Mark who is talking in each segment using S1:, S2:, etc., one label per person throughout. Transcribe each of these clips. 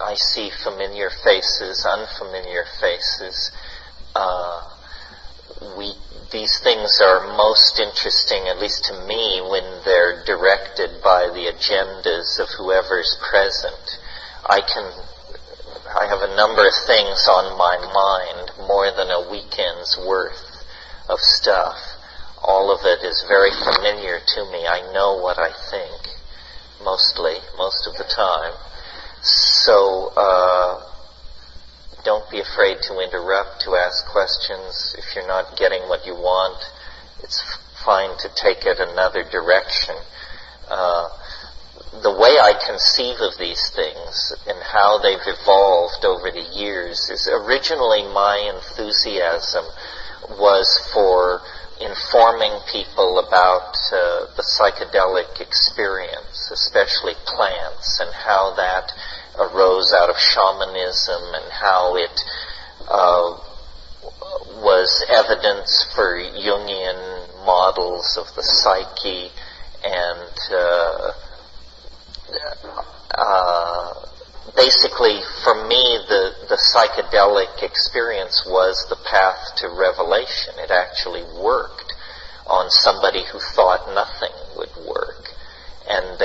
S1: I see familiar faces, unfamiliar faces. These things are most interesting, at least to me, when they're directed by the agendas of whoever's present. I have a number of things on my mind, more than a weekend's worth of stuff. All of it is very familiar to me. I know what I think, most of the time. So, don't be afraid to interrupt, to ask questions. If you're not getting what you want, it's fine to take it another direction. The way I conceive of these things and how they've evolved over the years is originally my enthusiasm was for informing people about the psychedelic experience, especially plants, and how that arose out of shamanism and how it was evidence for Jungian models of the psyche, and basically for me the psychedelic experience was the path to revelation. It actually worked on somebody who thought nothing would work, and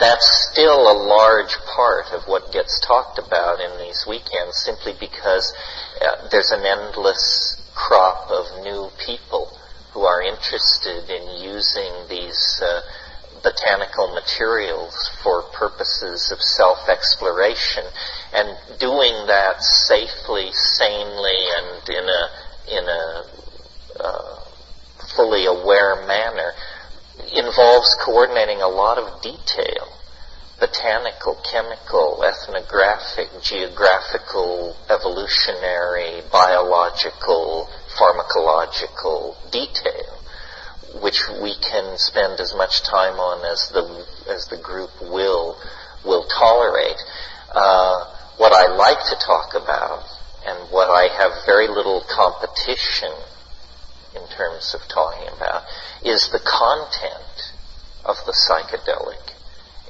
S1: that's still a large part of what gets talked about in these weekends, simply because there's an endless crop of new people who are interested in using these botanical materials for purposes of self-exploration, and doing that safely, sanely, and in a fully aware manner involves coordinating a lot of detail: botanical, chemical, ethnographic, geographical, evolutionary, biological, pharmacological detail, which we can spend as much time on as the group will tolerate. What I like to talk about, and what I have very little competition in terms of talking about, is the content of the psychedelic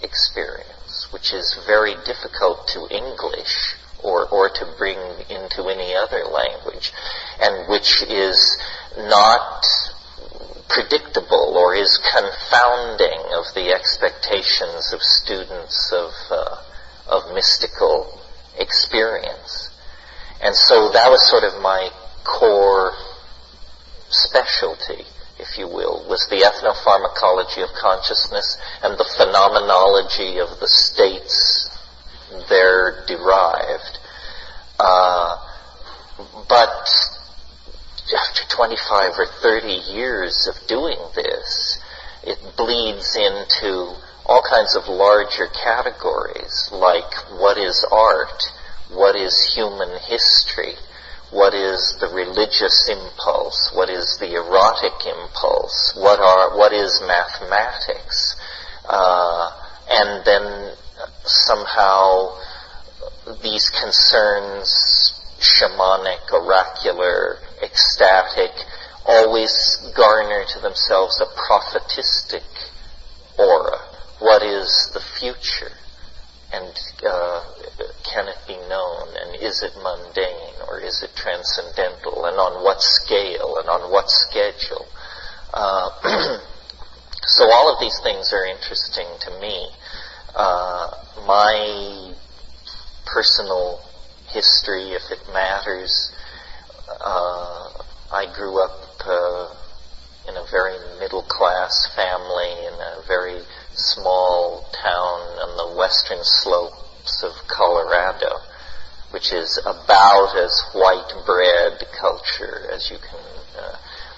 S1: experience, which is very difficult to English or to bring into any other language, and which is not predictable or is confounding of the expectations of students of mystical experience. And so that was sort of my core specialty, if you will, was the ethnopharmacology of consciousness and the phenomenology of the states there derived. But after 25 or 30 years of doing this, it bleeds into all kinds of larger categories, like what is art, what is human history, what is the religious impulse, what is the erotic impulse, what is mathematics, and then somehow these concerns, shamanic, oracular, ecstatic, always garner to themselves a prophetistic aura. What is the future? And can it be known? And is it mundane? Or is it transcendental? And on what scale? And on what schedule? So all of these things are interesting to me. My personal history, if it matters, I grew up in a very middle-class family in a very small town on the western slopes of Colorado, which is about as white bread culture as you can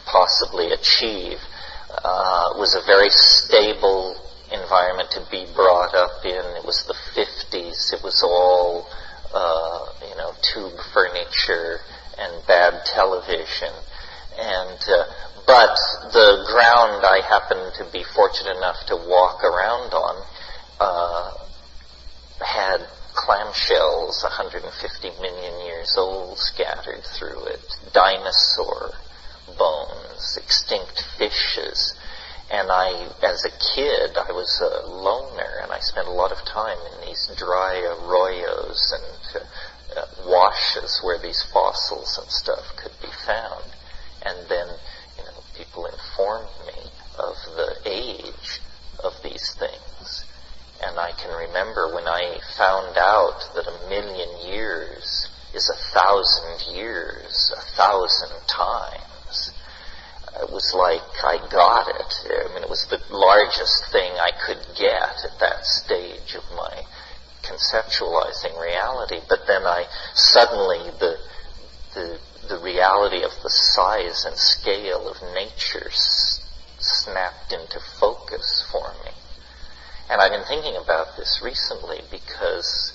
S1: possibly achieve. It was a very stable environment to be brought up in. It was the 50s. It was all, tube furniture and bad television. And but the ground I happened to be fortunate enough to walk around on had clamshells 150 million years old scattered through it, dinosaur bones, extinct fishes, And as a kid, I was a loner, and I spent a lot of time in these dry arroyos and washes where these fossils and stuff could be found. And then, people informed me of the age of these things. And I can remember when I found out that 1,000,000 years is 1,000 years, 1,000 times. It was like I got it. I mean, it was the largest thing I could get at that stage of my conceptualizing reality. But then suddenly the reality of the size and scale of nature snapped into focus for me. And I've been thinking about this recently because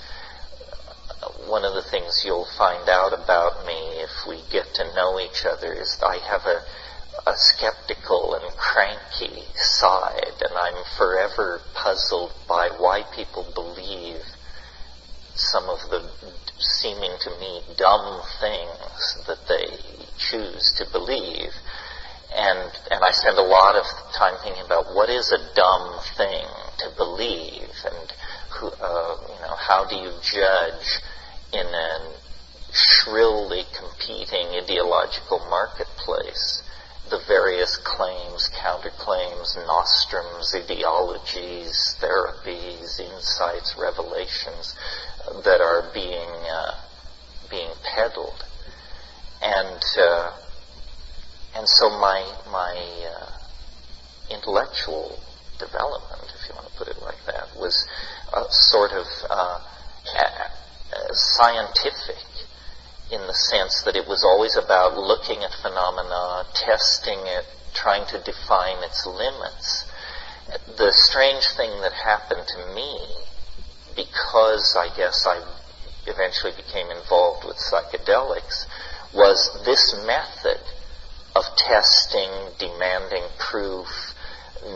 S1: one of the things you'll find out about me if we get to know each other is I have a skeptical and cranky side, and I'm forever puzzled by why people believe some of the seeming to me dumb things that they choose to believe. And I spend a lot of time thinking about what is a dumb thing to believe, and how do you judge in a shrilly competing ideological marketplace the various claims, counterclaims, nostrums, ideologies, therapies, insights, revelations that are being peddled. And so my intellectual development, if you want to put it like that, was sort of scientific in the sense that it was always about looking at phenomena, testing it, trying to define its limits. The strange thing that happened to me, because I guess I eventually became involved with psychedelics, was this method of testing, demanding proof,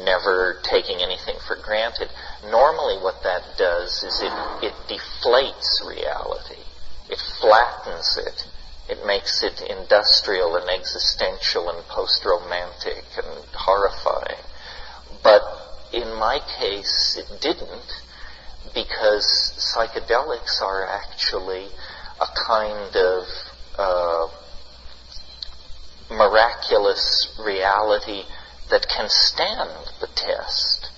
S1: never taking anything for granted. Normally what that does is it deflates reality. It flattens it. It makes it industrial and existential and post-romantic and horrifying. But in my case, it didn't, because psychedelics are actually a kind of miraculous reality that can stand the test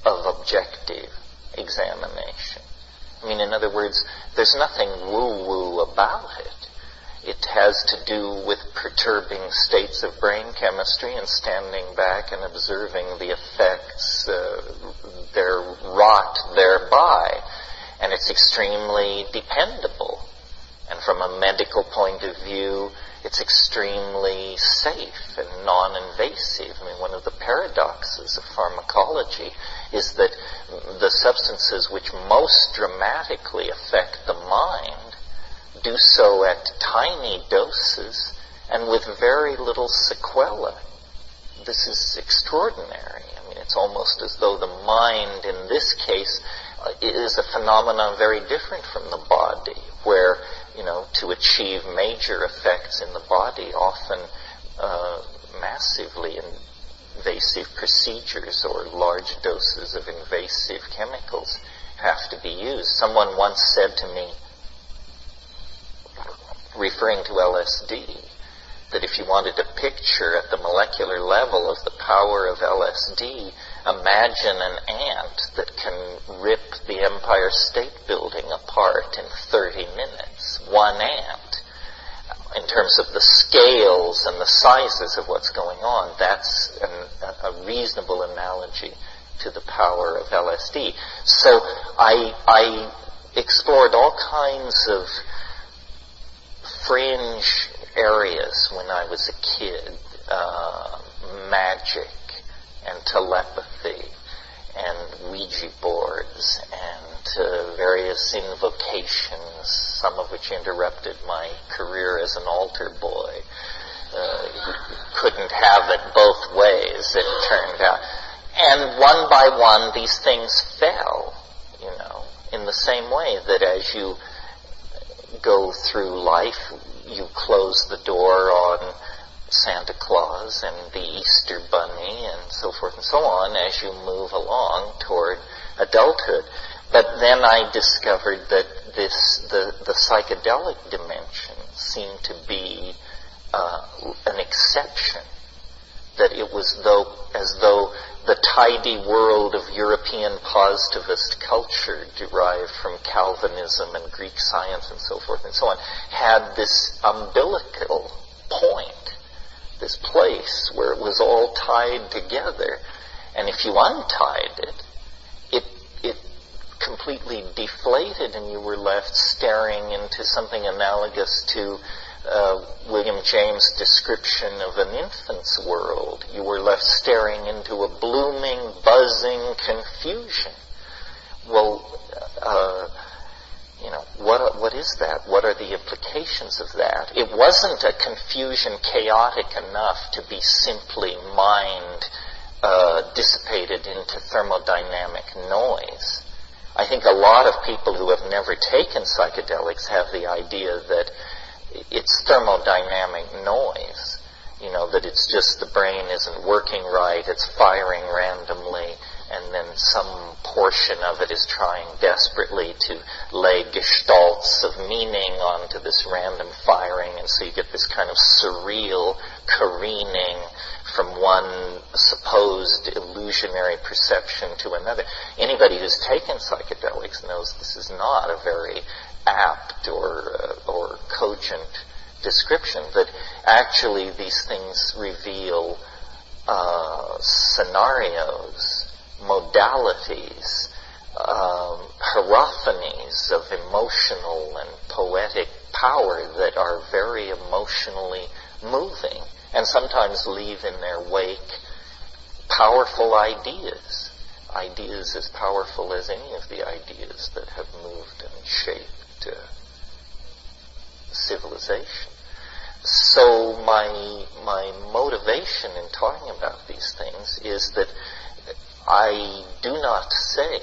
S1: of objective examination. I mean, in other words, there's nothing woo-woo about it. It has to do with perturbing states of brain chemistry and standing back and observing the effects they're wrought thereby. And it's extremely dependable. And from a medical point of view, it's extremely safe and non-invasive. I mean, one of the paradoxes of pharmacology is that the substances which most dramatically affect the mind do so at tiny doses and with very little sequela. This is extraordinary. I mean, it's almost as though the mind, in this case, is a phenomenon very different from the body, where, to achieve major effects in the body, often massively invasive procedures or large doses of invasive chemicals have to be used. Someone once said to me, referring to LSD, that if you wanted a picture at the molecular level of the power of LSD, imagine an ant that can rip the Empire State Building apart in 30 minutes. One ant. In terms of the scales and the sizes of what's going on, that's a reasonable analogy to the power of LSD. So I explored all kinds of fringe areas when I was a kid, magic and telepathy and Ouija boards and various invocations, some of which interrupted my career as an altar boy. Couldn't have it both ways, it turned out. And one by one, these things fell, in the same way that as you go through life, you close the door on Santa Claus and the Easter Bunny and so forth and so on as you move along toward adulthood. But then I discovered that the psychedelic dimension seemed to be an exception, that it was as though the tidy world of European positivist culture derived from Calvinism and Greek science and so forth and so on had this umbilical point, this place where it was all tied together. And if you untied it completely deflated, and you were left staring into something analogous to William James' description of an infant's world. You were left staring into a blooming, buzzing confusion. Well, what is that? What are the implications of that? It wasn't a confusion chaotic enough to be simply mind dissipated into thermodynamic noise. I think a lot of people who have never taken psychedelics have the idea that it's thermodynamic noise, that it's just the brain isn't working right, it's firing randomly, and then some portion of it is trying desperately to lay gestalts of meaning onto this random firing, and so you get this kind of surreal careening from one supposed illusionary perception to another. Anybody who's taken psychedelics knows this is not a very apt or cogent description, that actually these things reveal scenarios, modalities, hierophanies of emotional and poetic power that are very emotionally moving, and sometimes leave in their wake powerful ideas as powerful as any of the ideas that have moved and shaped civilization. So my motivation in talking about these things is that I do not say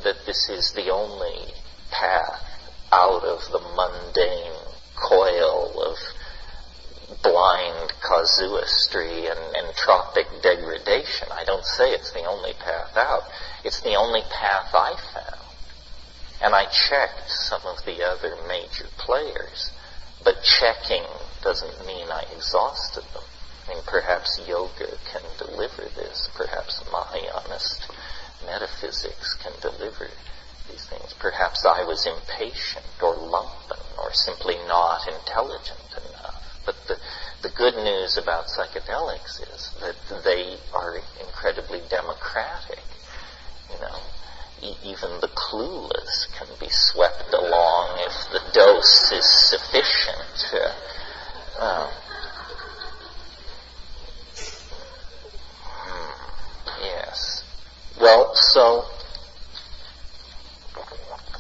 S1: that this is the only path out of the mundane coil of blind casuistry and entropic degradation. I don't say it's the only path out. It's the only path I found. And I checked some of the other major players, but checking doesn't mean I exhausted them. I mean, perhaps yoga can deliver this. Perhaps Mahayanist metaphysics can deliver these things. Perhaps I was impatient or lumpen or simply not intelligent enough. But the good news about psychedelics is that they are incredibly democratic. Even the clueless can be swept along if the dose is sufficient. Yes. Well, so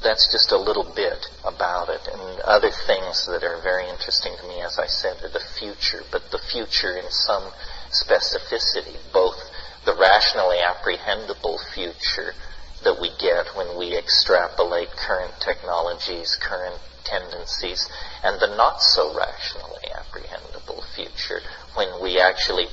S1: that's just a little bit about it. And other things that are very interesting to me, as I said, are the future, but the future in some specificity, both the rationally apprehendable future that we get when we extrapolate current technologies, current tendencies, and the not so rationally apprehendable future when we actually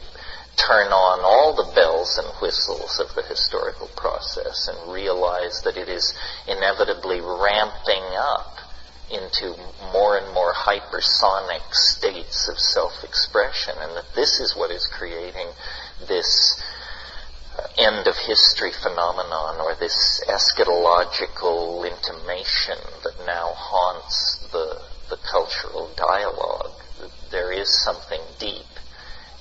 S1: turn on all the bells and whistles of the historical process and realize that it is inevitably ramping up into more and more hypersonic states of self-expression, and that this is what is creating this end of history phenomenon, or this eschatological intimation that now haunts the cultural dialogue. There is something deep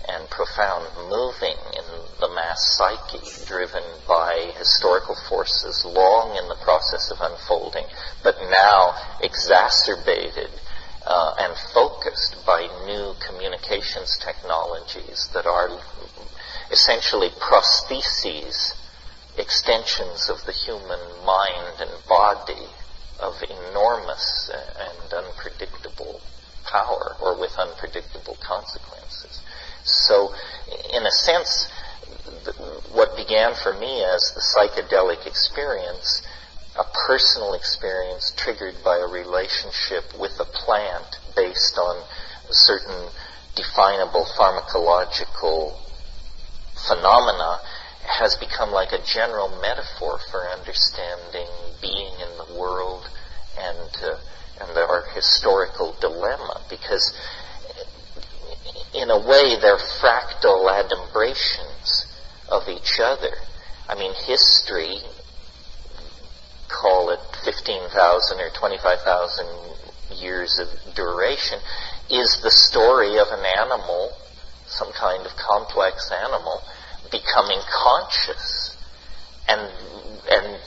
S1: and profound moving in the mass psyche, driven by historical forces long in the process of unfolding, but now exacerbated and focused by new communications technologies that are essentially prostheses, extensions of the human mind and body of enormous and unpredictable power, or with unpredictable consequences. So, in a sense, what began for me as the psychedelic experience, a personal experience triggered by a relationship with a plant based on certain definable pharmacological phenomena has become like a general metaphor for understanding being in the world and our historical dilemma, because in a way they're fractal adumbrations of each other. I mean, history, call it 15,000 or 25,000 years of duration, is the story of an animal, some kind of complex animal, becoming conscious and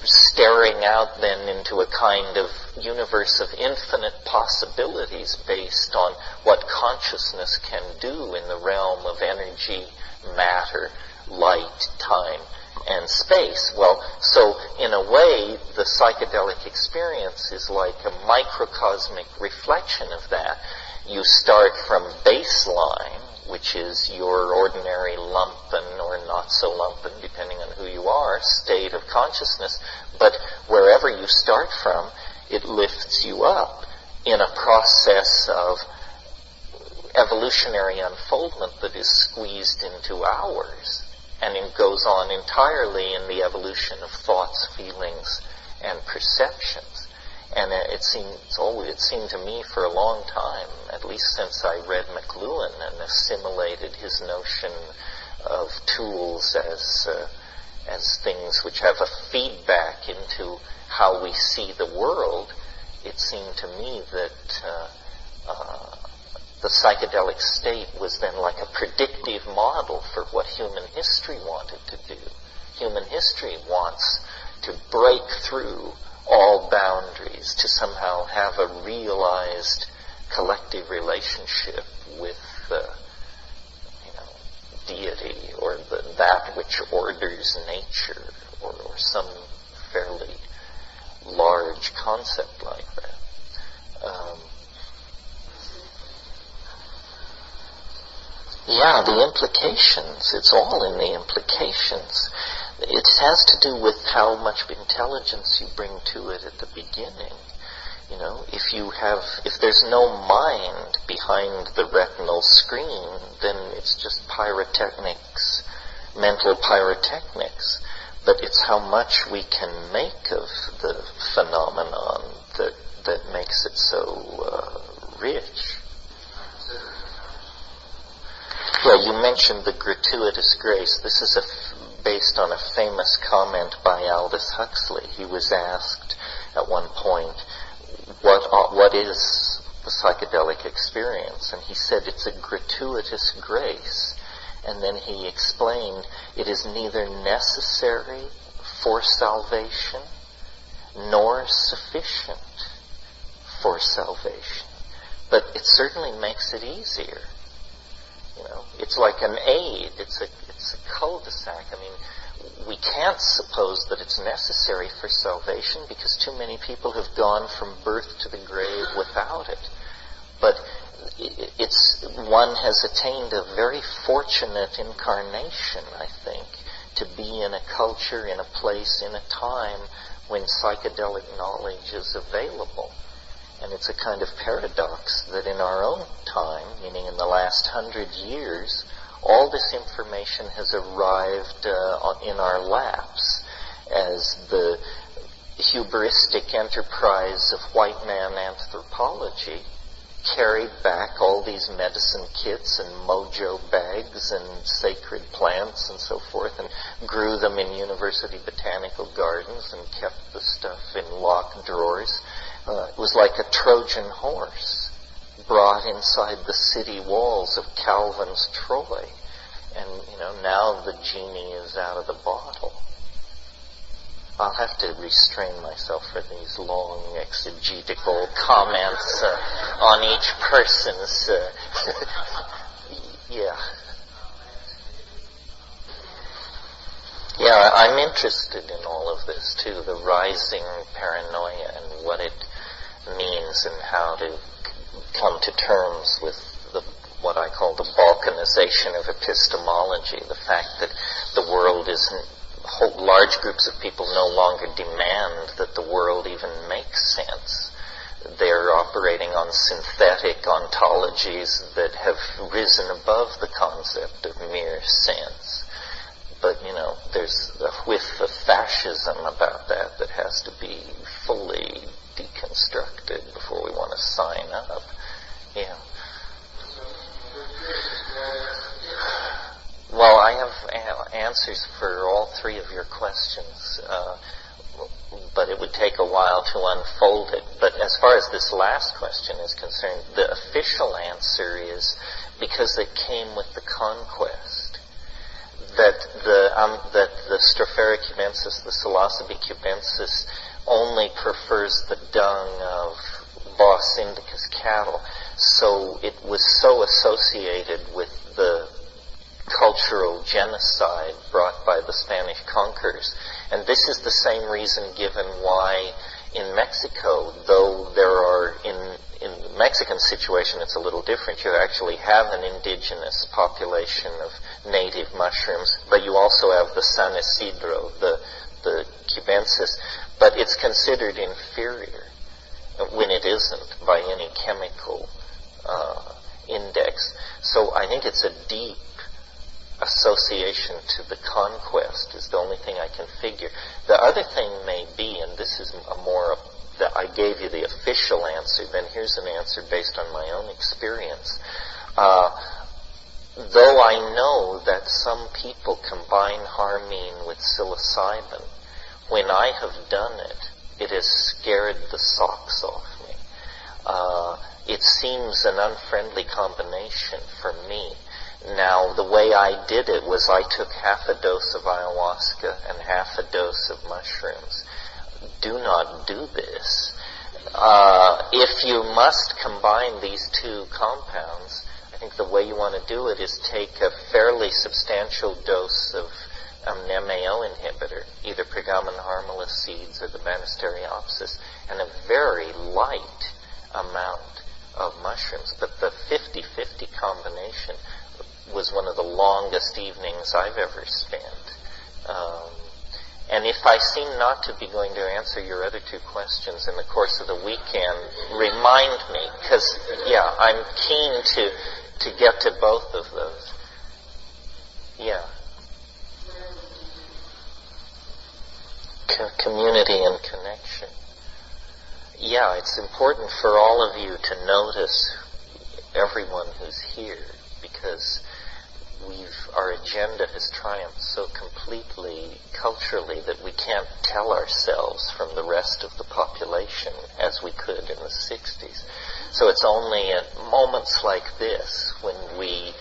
S1: staring out then into a kind of universe of infinite possibilities based on what consciousness can do in the realm of energy, matter, light, time, and space. Well, so in a way, the psychedelic experience is like a microcosmic reflection of that. You start from baseline, which is your ordinary lumpen or not so lumpen, depending on who you are, state of consciousness, but wherever you start from, it lifts you up in a process of evolutionary unfoldment that is squeezed into hours, and it goes on entirely in the evolution of thoughts, feelings, and perceptions. And it seemed to me for a long time, at least since I read McLuhan and assimilated his notion of tools as things which have a feedback into how we see the world, it seemed to me that the psychedelic state was then like a predictive model for what human history wanted to do. Human history wants to break through all boundaries, to somehow have a realized collective relationship with deity, or that which orders nature, or some fairly large concept like that. Yeah, the implications. It's all in the implications. It has to do with how much intelligence you bring to it at the beginning. You know, if there's no mind behind the retinal screen, then it's just pyrotechnics, mental pyrotechnics. But it's how much we can make of the phenomenon that makes it so rich. Well, you mentioned the gratuitous grace. This is based on a famous comment by Aldous Huxley. He was asked at one point, what is the psychedelic experience? And he said it's a gratuitous grace. And then he explained it is neither necessary for salvation nor sufficient for salvation. But it certainly makes it easier. You know, it's like an aid. It's a cul-de-sac. I mean, we can't suppose that it's necessary for salvation because too many people have gone from birth to the grave without it. But one has attained a very fortunate incarnation, I think, to be in a culture, in a place, in a time when psychedelic knowledge is available. And it's a kind of paradox that in our own time, meaning in the last 100 years, all this information has arrived in our laps as the hubristic enterprise of white man anthropology carried back all these medicine kits and mojo bags and sacred plants and so forth and grew them in university botanical gardens and kept the stuff in locked drawers. It was like a Trojan horse brought inside the city walls of Calvin's Troy. And, now the genie is out of the bottle. I'll have to restrain myself for these long exegetical comments on each person's... yeah. Yeah, I'm interested in all of this, too, the rising paranoia and what it means and how to come to terms with what I call the balkanization of epistemology, the fact that the world isn't, large groups of people no longer demand that the world even makes sense. They're operating on synthetic ontologies that have risen above the concept of mere sense. But, there's a whiff of fascism about that has to be fully deconstructed before we want to sign up. Yeah. Well, I have answers for all three of your questions, but it would take a while to unfold it. But as far as this last question is concerned, the official answer is because it came with the conquest. That the Stropharia cubensis, the Psilocybe cubensis, only prefers the dung of Bos indicus cattle. So it was so associated with the cultural genocide brought by the Spanish conquerors. And this is the same reason given why in Mexico, though there are, in the Mexican situation it's a little different. You actually have an indigenous population of native mushrooms, but you also have the San Isidro, the cubensis, but it's considered inferior when it isn't by any chemical index. So I think it's a deep association to the conquest is the only thing I can figure. The other thing may be, and this is that I gave you the official answer, then here's an answer based on my own experience. Though I know that some people combine harmine with psilocybin, when I have done it, it has scared the socks off me. It seems an unfriendly combination for me. Now, the way I did it was I took half a dose of ayahuasca and half a dose of mushrooms. Do not do this. If you must combine these two compounds, I think the way you want to do it is take a fairly substantial dose of an MAO inhibitor, either Pregamen harmala seeds or the Banisteriopsis, and a very light amount of mushrooms. But the 50-50 combination was one of the longest evenings I've ever spent. And if I seem not to be going to answer your other two questions in the course of the weekend, remind me, because, I'm keen to get to both of those. Yeah. Community and connection. Yeah, it's important for all of you to notice everyone who's here, because our agenda has triumphed so completely culturally that we can't tell ourselves from the rest of the population as we could in the 60s. So it's only at moments like this when we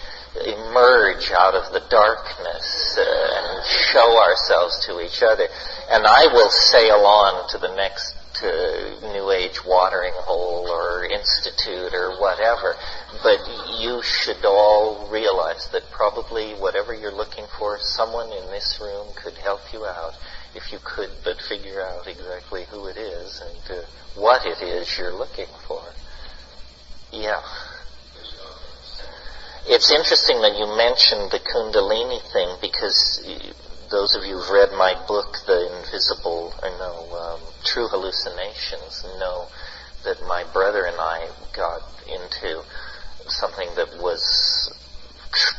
S1: emerge out of the darkness and show ourselves to each other. And I will sail on to the next New Age watering hole or institute or whatever, but you should all realize that probably whatever you're looking for, someone in this room could help you out if you could but figure out exactly who it is and what it is you're looking for. Yeah. It's interesting that you mentioned the Kundalini thing, because those of you who've read my book, True Hallucinations, know that my brother and I got into something that was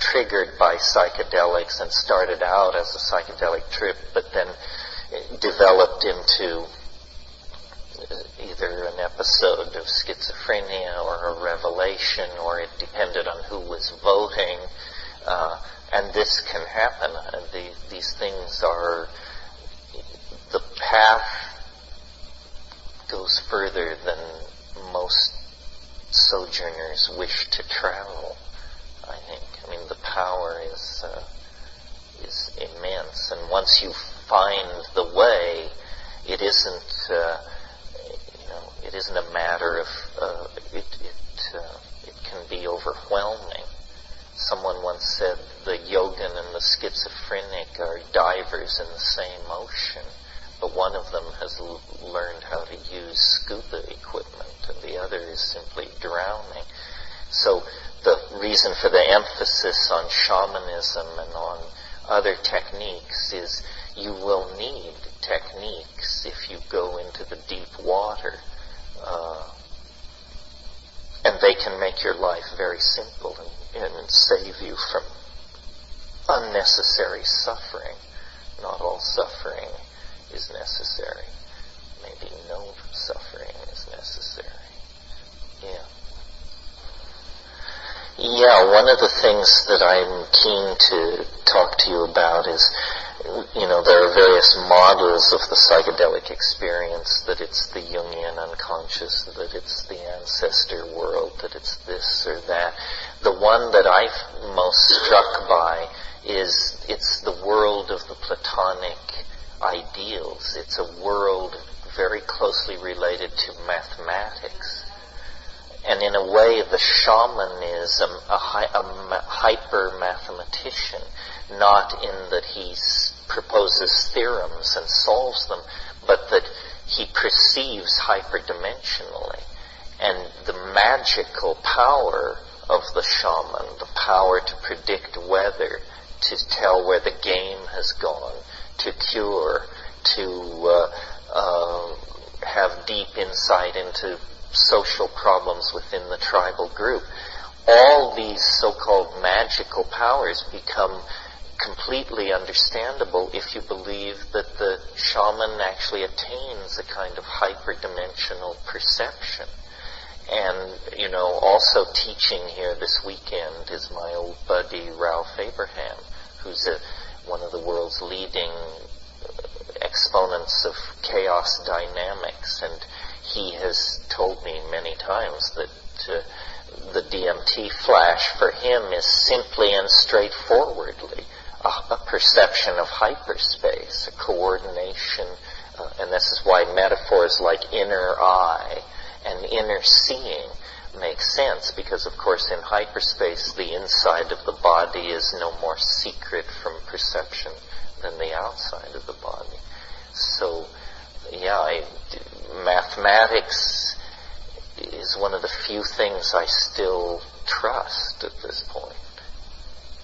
S1: triggered by psychedelics and started out as a psychedelic trip, but then developed into either an episode of schizophrenia or a revelation, or it depended on who was voting. And this can happen. These things are, the path goes further than most sojourners wish to travel, I think. I mean, the power is immense. And once you find the way, it isn't a matter of, it can be overwhelming. Someone once said the yogin and the schizophrenic are divers in the same ocean, but one of them has learned how to use scuba equipment and the other is simply drowning. So the reason for the emphasis on shamanism and on other techniques is you will need techniques if you go into the deep water. make your life very simple and save you from unnecessary suffering. Not all suffering is necessary. Maybe no suffering is necessary. Yeah. Yeah, one of the things that I'm keen to talk to you about is, there are various models of the psychedelic experience, that it's the Jungian unconscious, that it's the ancestor world, that it's this or that. The one that I'm most struck by is it's the world of the Platonic ideals. It's a world very closely related to mathematics. And in a way, the shaman is a hyper-mathematician, not in that he proposes theorems and solves them, but that he perceives hyperdimensionally. And the magical power of the shaman, the power to predict weather, to tell where the game has gone, to cure, to have deep insight into social problems within the tribal group. All these so-called magical powers become completely understandable if you believe that the shaman actually attains a kind of hyperdimensional perception. And, also teaching here this weekend is my old buddy Ralph Abraham, who's one of the world's leading exponents of chaos dynamics, and he has told me many times that the DMT flash for him is simply and straightforwardly a perception of hyperspace, a coordination, and this is why metaphors like inner eye and inner seeing make sense, because of course in hyperspace the inside of the body is no more secret from perception than the outside of the body. So, mathematics is one of the few things I still trust at this point.